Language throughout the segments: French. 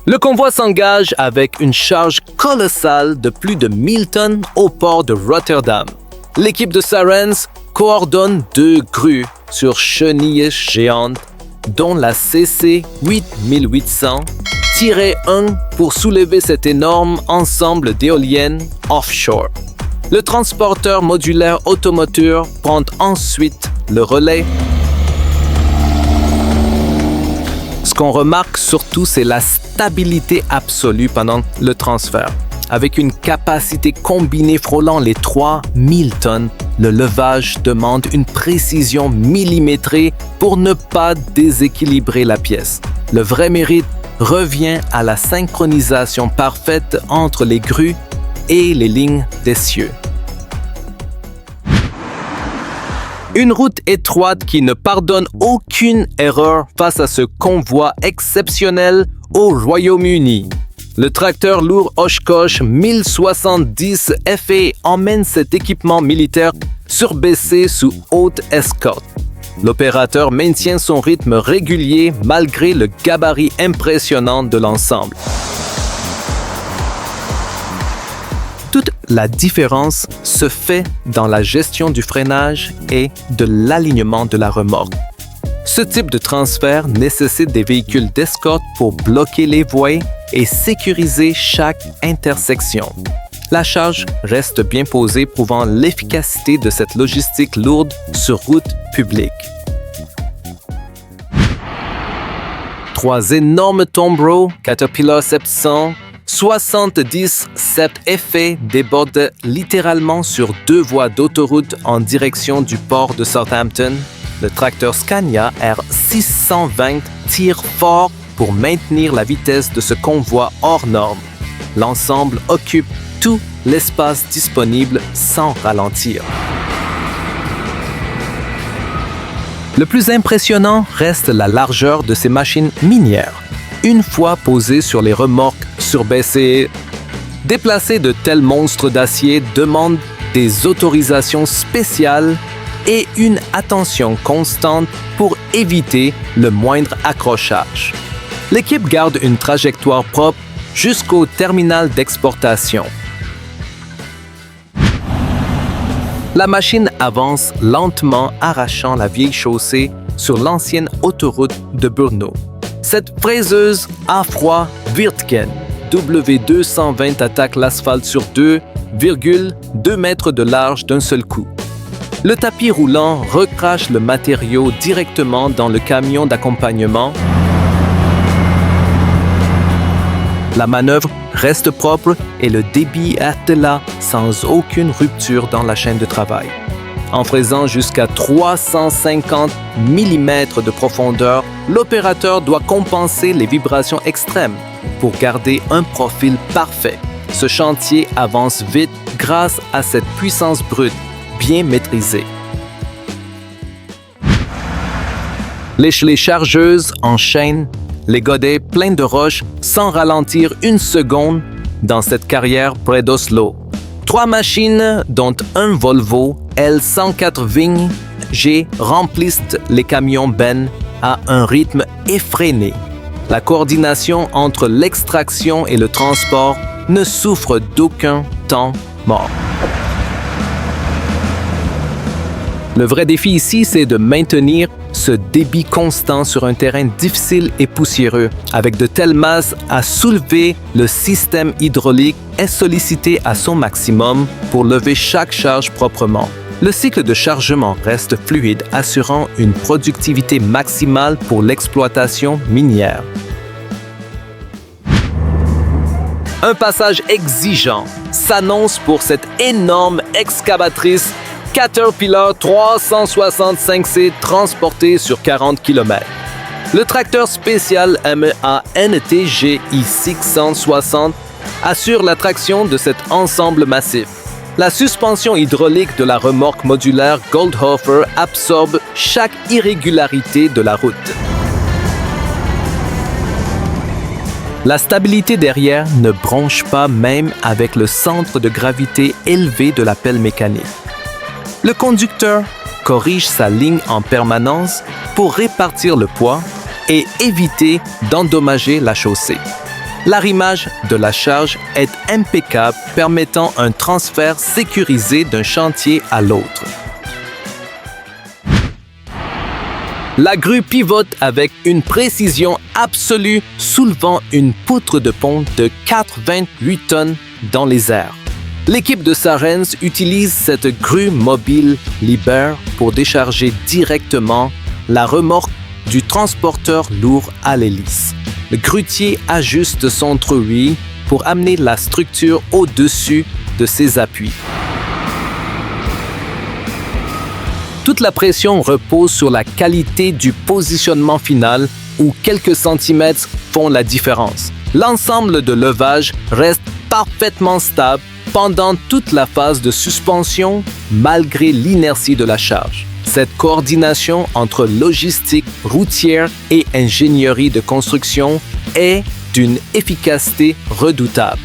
Le convoi s'engage avec une charge colossale de plus de 1000 tonnes au port de Rotterdam. L'équipe de Sarens coordonne 2 grues sur chenilles géantes, dont la CC 8800-1 pour soulever cet énorme ensemble d'éoliennes offshore. Le transporteur modulaire automoteur prend ensuite le relais. Ce qu'on remarque surtout, c'est la stabilité absolue pendant le transfert. Avec une capacité combinée frôlant les 3000 tonnes, le levage demande une précision millimétrée pour ne pas déséquilibrer la pièce. Le vrai mérite revient à la synchronisation parfaite entre les grues et les lignes d'essieu. Une route étroite qui ne pardonne aucune erreur face à ce convoi exceptionnel au Royaume-Uni. Le tracteur lourd Oshkosh 1070 FE emmène cet équipement militaire surbaissé sous haute escorte. L'opérateur maintient son rythme régulier malgré le gabarit impressionnant de l'ensemble. Toute la différence se fait dans la gestion du freinage et de l'alignement de la remorque. Ce type de transfert nécessite des véhicules d'escorte pour bloquer les voies et sécuriser chaque intersection. La charge reste bien posée, prouvant l'efficacité de cette logistique lourde sur route publique. 3 énormes tombereaux Caterpillar 700 70 Sept FE déborde littéralement sur 2 voies d'autoroute en direction du port de Southampton. Le tracteur Scania R620 tire fort pour maintenir la vitesse de ce convoi hors norme. L'ensemble occupe tout l'espace disponible sans ralentir. Le plus impressionnant reste la largeur de ces machines minières. Une fois posées sur les remorques surbaissées, déplacer de tels monstres d'acier demande des autorisations spéciales et une attention constante pour éviter le moindre accrochage. L'équipe garde une trajectoire propre jusqu'au terminal d'exportation. La machine avance lentement, arrachant la vieille chaussée sur l'ancienne autoroute de Brno. Cette fraiseuse à froid Wirtgen W220 attaque l'asphalte sur 2,2 mètres de large d'un seul coup. Le tapis roulant recrache le matériau directement dans le camion d'accompagnement. La manœuvre reste propre et le débit est là sans aucune rupture dans la chaîne de travail. En faisant jusqu'à 350 mm de profondeur, l'opérateur doit compenser les vibrations extrêmes pour garder un profil parfait. Ce chantier avance vite grâce à cette puissance brute bien maîtrisée. Les chargeuses enchaînent les godets pleins de roches sans ralentir une seconde dans cette carrière près d'Oslo. 3 machines, dont un Volvo L104 Ving G, remplissent les camions Ben à un rythme effréné. La coordination entre l'extraction et le transport ne souffre d'aucun temps mort. Le vrai défi ici, c'est de maintenir ce débit constant sur un terrain difficile et poussiéreux. Avec de telles masses à soulever, le système hydraulique est sollicité à son maximum pour lever chaque charge proprement. Le cycle de chargement reste fluide, assurant une productivité maximale pour l'exploitation minière. Un passage exigeant s'annonce pour cette énorme excavatrice Caterpillar 365C transportée sur 40 km. Le tracteur spécial MEA NTGI 660 assure la traction de cet ensemble massif. La suspension hydraulique de la remorque modulaire Goldhofer absorbe chaque irrégularité de la route. La stabilité derrière ne bronche pas même avec le centre de gravité élevé de la pelle mécanique. Le conducteur corrige sa ligne en permanence pour répartir le poids et éviter d'endommager la chaussée. L'arrimage de la charge est impeccable, permettant un transfert sécurisé d'un chantier à l'autre. La grue pivote avec une précision absolue, soulevant une poutre de pont de 4,28 tonnes dans les airs. L'équipe de Sarens utilise cette grue mobile Liber pour décharger directement la remorque du transporteur lourd à l'hélice. Le grutier ajuste son truie pour amener la structure au-dessus de ses appuis. Toute la pression repose sur la qualité du positionnement final où quelques centimètres font la différence. L'ensemble de levage reste parfaitement stable pendant toute la phase de suspension malgré l'inertie de la charge. Cette coordination entre logistique routière et ingénierie de construction est d'une efficacité redoutable.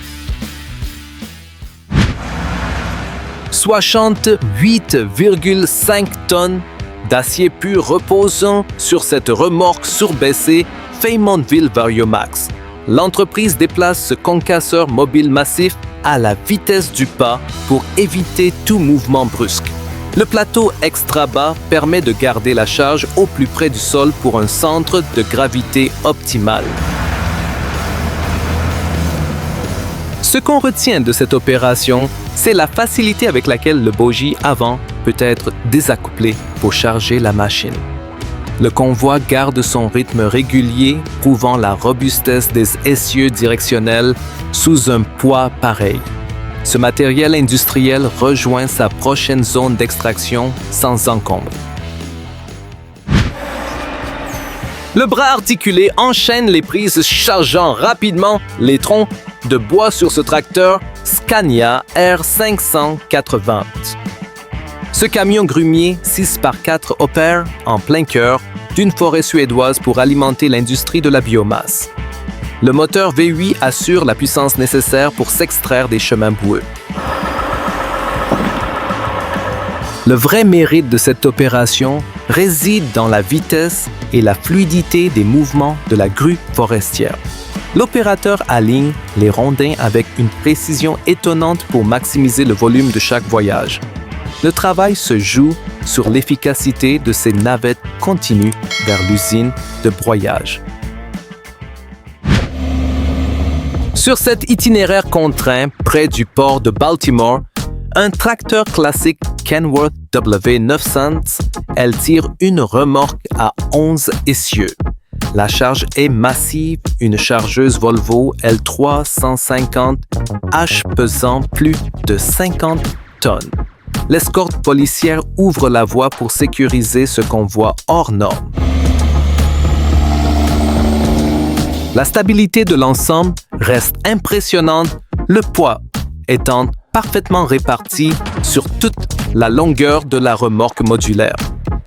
68,5 tonnes d'acier pur reposant sur cette remorque surbaissée Feymontville Variomax. L'entreprise déplace ce concasseur mobile massif à la vitesse du pas pour éviter tout mouvement brusque. Le plateau extra bas permet de garder la charge au plus près du sol pour un centre de gravité optimal. Ce qu'on retient de cette opération, c'est la facilité avec laquelle le bogie avant peut être désaccouplé pour charger la machine. Le convoi garde son rythme régulier, prouvant la robustesse des essieux directionnels sous un poids pareil. Ce matériel industriel rejoint sa prochaine zone d'extraction sans encombre. Le bras articulé enchaîne les prises chargeant rapidement les troncs de bois sur ce tracteur Scania R580. Ce camion grumier 6x4 opère en plein cœur d'une forêt suédoise pour alimenter l'industrie de la biomasse. Le moteur V8 assure la puissance nécessaire pour s'extraire des chemins boueux. Le vrai mérite de cette opération réside dans la vitesse et la fluidité des mouvements de la grue forestière. L'opérateur aligne les rondins avec une précision étonnante pour maximiser le volume de chaque voyage. Le travail se joue sur l'efficacité de ces navettes continues vers l'usine de broyage. Sur cet itinéraire contraint près du port de Baltimore, un tracteur classique Kenworth W900, elle tire une remorque à 11 essieux. La charge est massive, une chargeuse Volvo L350H pesant plus de 50 tonnes. L'escorte policière ouvre la voie pour sécuriser ce convoi hors norme. La stabilité de l'ensemble reste impressionnante, le poids étant parfaitement réparti sur toute la longueur de la remorque modulaire.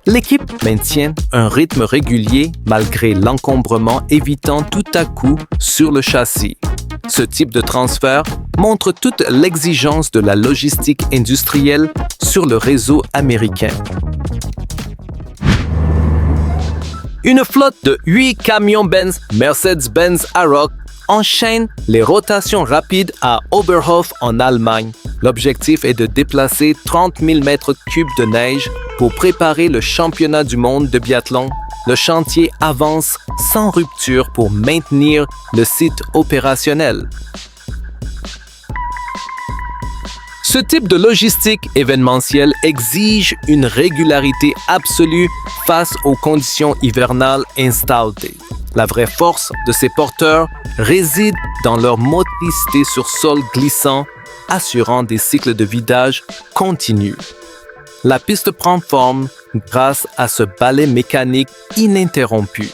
L'équipe maintient un rythme régulier malgré l'encombrement, évitant tout à coup sur le châssis. Ce type de transfert montre toute l'exigence de la logistique industrielle sur le réseau américain. Une flotte de 8 camions Benz Mercedes-Benz Aroc enchaîne les rotations rapides à Oberhof en Allemagne. L'objectif est de déplacer 30 000 mètres cubes de neige pour préparer le championnat du monde de biathlon. Le chantier avance sans rupture pour maintenir le site opérationnel. Ce type de logistique événementielle exige une régularité absolue face aux conditions hivernales installées. La vraie force de ces porteurs réside dans leur motricité sur sol glissant, assurant des cycles de vidage continus. La piste prend forme grâce à ce balai mécanique ininterrompu.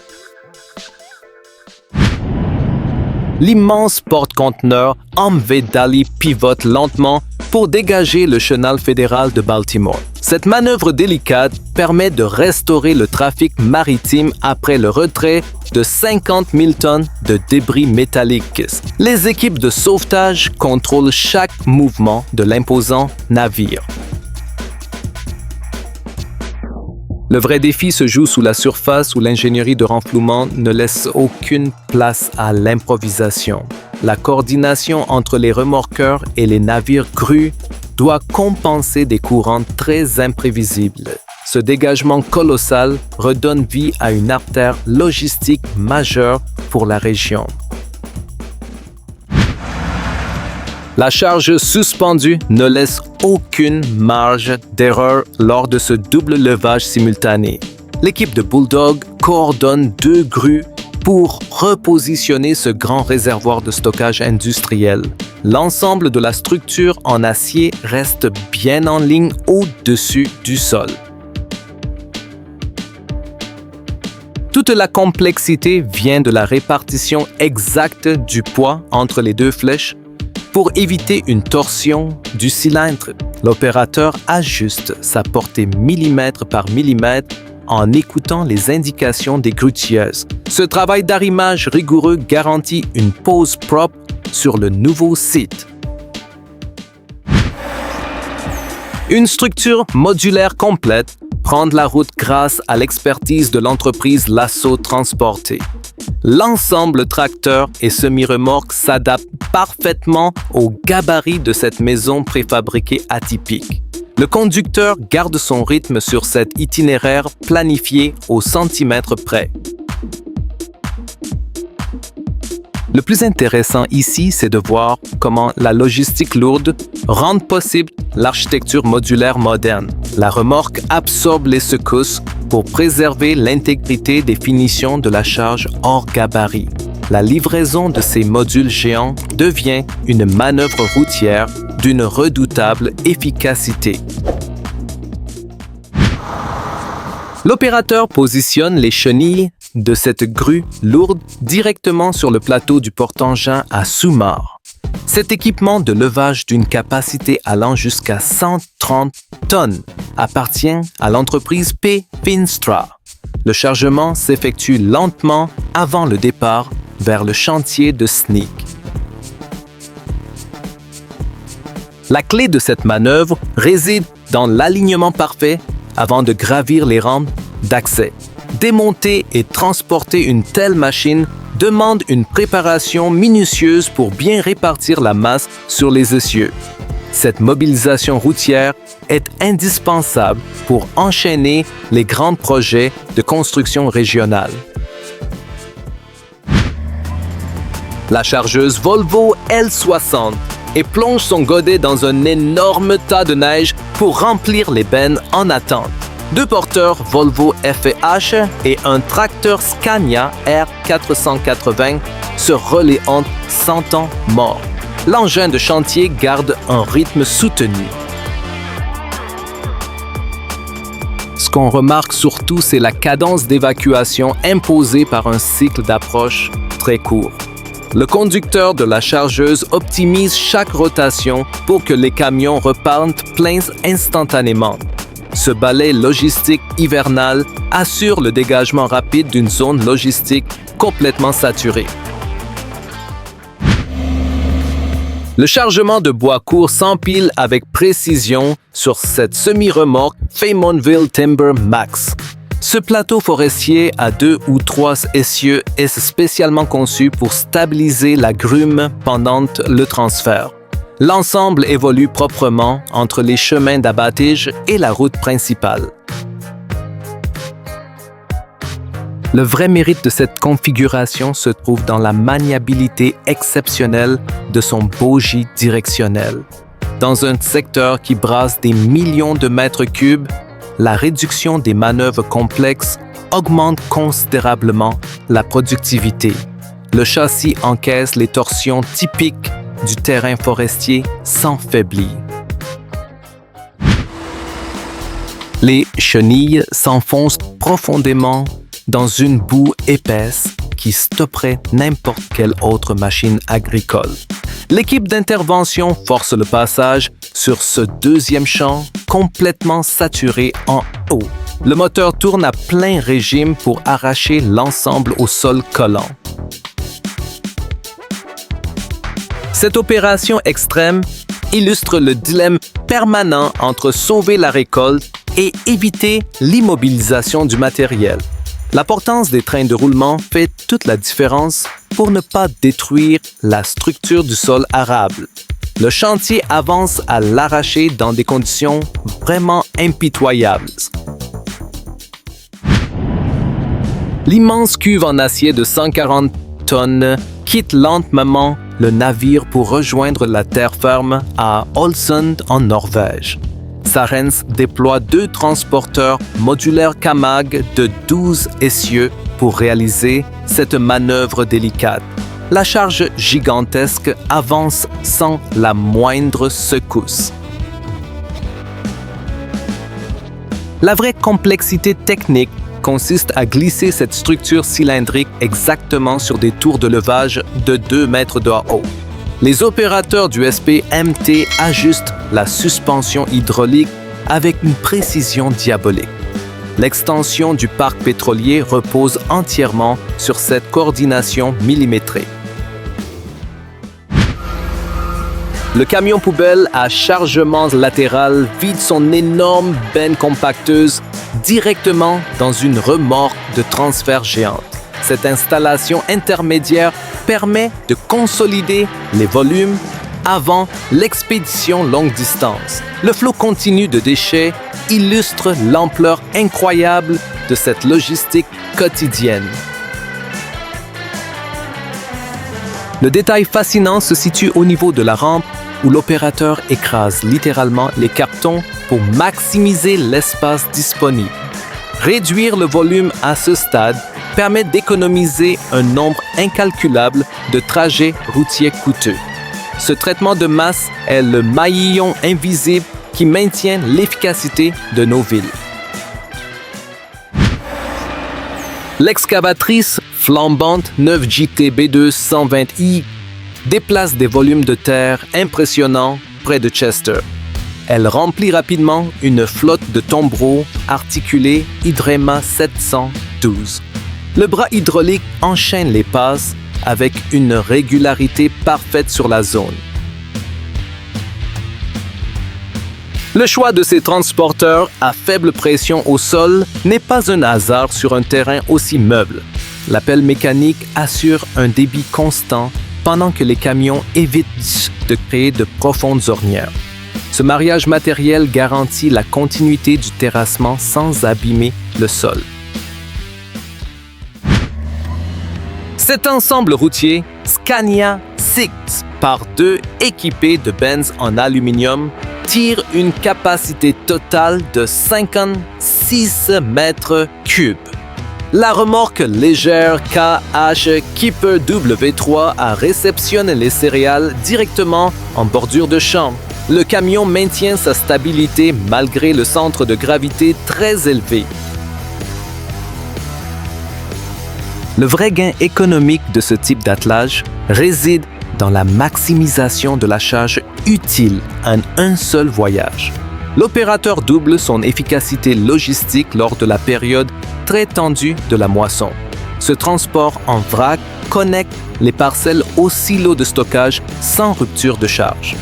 L'immense porte-conteneur Humvee Dali pivote lentement pour dégager le chenal fédéral de Baltimore. Cette manœuvre délicate permet de restaurer le trafic maritime après le retrait de 50 000 tonnes de débris métalliques. Les équipes de sauvetage contrôlent chaque mouvement de l'imposant navire. Le vrai défi se joue sous la surface où l'ingénierie de renflouement ne laisse aucune place à l'improvisation. la coordination entre les remorqueurs et les navires grues doit compenser des courants très imprévisibles. Ce dégagement colossal redonne vie à une artère logistique majeure pour la région. La charge suspendue ne laisse aucune marge d'erreur lors de ce double levage simultané. L'équipe de Bulldog coordonne 2 grues pour repositionner ce grand réservoir de stockage industriel. L'ensemble de la structure en acier reste bien en ligne au-dessus du sol. Toute la complexité vient de la répartition exacte du poids entre les 2 flèches. Pour éviter une torsion du cylindre, l'opérateur ajuste sa portée millimètre par millimètre en écoutant les indications des grutieuses. Ce travail d'arrimage rigoureux garantit une pose propre sur le nouveau site. Une structure modulaire complète prend la route grâce à l'expertise de l'entreprise Lasso Transporté. L'ensemble tracteur et semi-remorque s'adapte parfaitement au gabarit de cette maison préfabriquée atypique. Le conducteur garde son rythme sur cet itinéraire planifié au centimètre près. Le plus intéressant ici, c'est de voir comment la logistique lourde rend possible l'architecture modulaire moderne. La remorque absorbe les secousses pour préserver l'intégrité des finitions de la charge hors gabarit. La livraison de ces modules géants devient une manœuvre routière d'une redoutable efficacité. L'opérateur positionne les chenilles de cette grue lourde directement sur le plateau du porte-engins à Soumar. Cet équipement de levage d'une capacité allant jusqu'à 130 tonnes appartient à l'entreprise P. Finstra. Le chargement s'effectue lentement avant le départ vers le chantier de Sneek. La clé de cette manœuvre réside dans l'alignement parfait avant de gravir les rampes d'accès. Démonter et transporter une telle machine demande une préparation minutieuse pour bien répartir la masse sur les essieux. Cette mobilisation routière est indispensable pour enchaîner les grands projets de construction régionale. La chargeuse Volvo L60 et plonge son godet dans un énorme tas de neige pour remplir les bennes en attente. 2 porteurs Volvo FH et un tracteur Scania R480 se relaient entre 100 ans morts. L'engin de chantier garde un rythme soutenu. Ce qu'on remarque surtout, c'est la cadence d'évacuation imposée par un cycle d'approche très court. Le conducteur de la chargeuse optimise chaque rotation pour que les camions repartent pleins instantanément. Ce balai logistique hivernal assure le dégagement rapide d'une zone logistique complètement saturée. Le chargement de bois court s'empile avec précision sur cette semi-remorque Faymonville Timber Max. Ce plateau forestier à 2 ou 3 essieux est spécialement conçu pour stabiliser la grume pendant le transfert. L'ensemble évolue proprement entre les chemins d'abattage et la route principale. Le vrai mérite de cette configuration se trouve dans la maniabilité exceptionnelle de son bogie directionnel. Dans un secteur qui brasse des millions de mètres cubes, la réduction des manœuvres complexes augmente considérablement la productivité. Le châssis encaisse les torsions typiques du terrain forestier sans faiblir. Les chenilles s'enfoncent profondément dans une boue épaisse qui stopperait n'importe quelle autre machine agricole. L'équipe d'intervention force le passage sur ce deuxième champ complètement saturé en haut. Le moteur tourne à plein régime pour arracher l'ensemble au sol collant. Cette opération extrême illustre le dilemme permanent entre sauver la récolte et éviter l'immobilisation du matériel. L'importance des trains de roulement fait toute la différence pour ne pas détruire la structure du sol arable. Le chantier avance à l'arraché dans des conditions vraiment impitoyables. L'immense cuve en acier de 140 tonnes quitte lentement le navire pour rejoindre la terre ferme à Ålesund en Norvège. Sarens déploie 2 transporteurs modulaires Kamag de 12 essieux pour réaliser cette manœuvre délicate. La charge gigantesque avance sans la moindre secousse. La vraie complexité technique consiste à glisser cette structure cylindrique exactement sur des tours de levage de 2 mètres de haut. Les opérateurs du SP-MT ajustent la suspension hydraulique avec une précision diabolique. L'extension du parc pétrolier repose entièrement sur cette coordination millimétrée. Le camion poubelle à chargement latéral vide son énorme benne compacteuse directement dans une remorque de transfert géante. Cette installation intermédiaire permet de consolider les volumes avant l'expédition longue distance. Le flot continu de déchets illustre l'ampleur incroyable de cette logistique quotidienne. Le détail fascinant se situe au niveau de la rampe où l'opérateur écrase littéralement les cartons pour maximiser l'espace disponible. Réduire le volume à ce stade permet d'économiser un nombre incalculable de trajets routiers coûteux. Ce traitement de masse est le maillon invisible qui maintient l'efficacité de nos villes. L'excavatrice flambante 9 JTB2 120i déplace des volumes de terre impressionnants près de Chester. Elle remplit rapidement une flotte de tombereaux articulés Hydrema 712. Le bras hydraulique enchaîne les passes avec une régularité parfaite sur la zone. Le choix de ces transporteurs à faible pression au sol n'est pas un hasard sur un terrain aussi meuble. La pelle mécanique assure un débit constant pendant que les camions évitent de créer de profondes ornières. Ce mariage matériel garantit la continuité du terrassement sans abîmer le sol. Cet ensemble routier, Scania 6 par 2 équipé de benz en aluminium, tire une capacité totale de 56 mètres cubes. La remorque légère KH Keeper W3 a réceptionné les céréales directement en bordure de champ. Le camion maintient sa stabilité malgré le centre de gravité très élevé. Le vrai gain économique de ce type d'attelage réside dans la maximisation de la charge utile en un seul voyage. L'opérateur double son efficacité logistique lors de la période très tendue de la moisson. Ce transport en vrac connecte les parcelles au silo de stockage sans rupture de charge.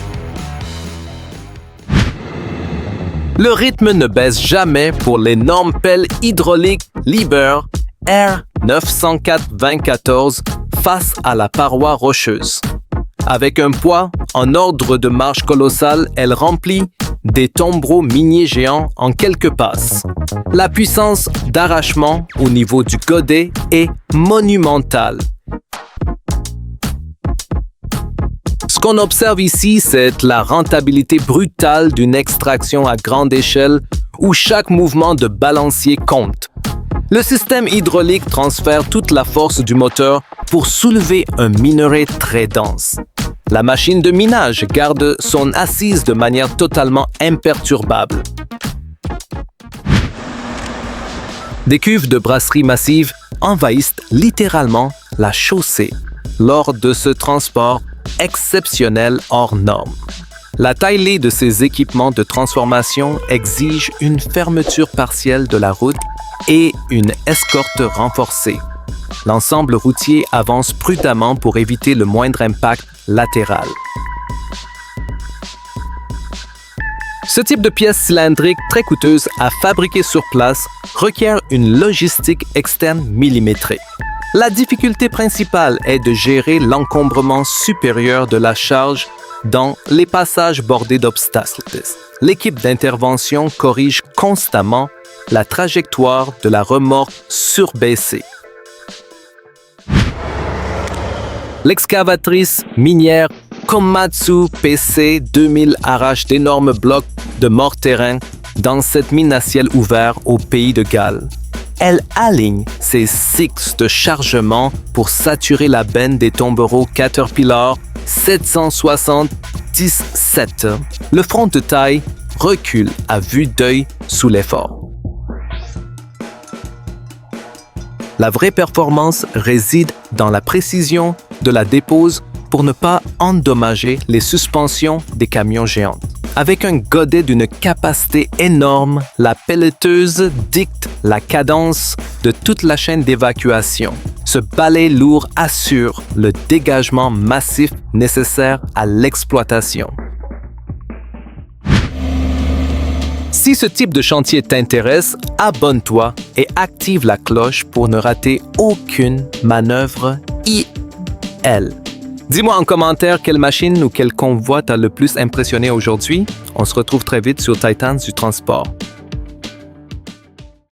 Le rythme ne baisse jamais pour l'énorme pelle hydraulique Liebherr R904-2014 face à la paroi rocheuse. Avec un poids en ordre de marche colossal, elle remplit des tombereaux miniers géants en quelques passes. La puissance d'arrachement au niveau du godet est monumentale. Ce qu'on observe ici, c'est la rentabilité brutale d'une extraction à grande échelle où chaque mouvement de balancier compte. Le système hydraulique transfère toute la force du moteur pour soulever un minerai très dense. La machine de minage garde son assise de manière totalement imperturbable. Des cuves de brasserie massive envahissent littéralement la chaussée lors de ce transport exceptionnel hors norme. La taille de ces équipements de transformation exige une fermeture partielle de la route et une escorte renforcée. L'ensemble routier avance prudemment pour éviter le moindre impact latéral. Ce type de pièce cylindrique très coûteuse à fabriquer sur place requiert une logistique externe millimétrée. La difficulté principale est de gérer l'encombrement supérieur de la charge dans les passages bordés d'obstacles. L'équipe d'intervention corrige constamment la trajectoire de la remorque surbaissée. L'excavatrice minière Komatsu PC 2000 arrache d'énormes blocs de morts-terrain dans cette mine à ciel ouvert au pays de Galles. Elle aligne ses cycles de chargement pour saturer la benne des tombereaux Caterpillar 777. Le front de taille recule à vue d'œil sous l'effort. La vraie performance réside dans la précision de la dépose pour ne pas endommager les suspensions des camions géants. Avec un godet d'une capacité énorme, la pelleteuse dicte la cadence de toute la chaîne d'évacuation. Ce balai lourd assure le dégagement massif nécessaire à l'exploitation. Si ce type de chantier t'intéresse, abonne-toi et active la cloche pour ne rater aucune manœuvre IL. Dis-moi en commentaire quelle machine ou quel convoi t'a le plus impressionné aujourd'hui. On se retrouve très vite sur Titans du transport.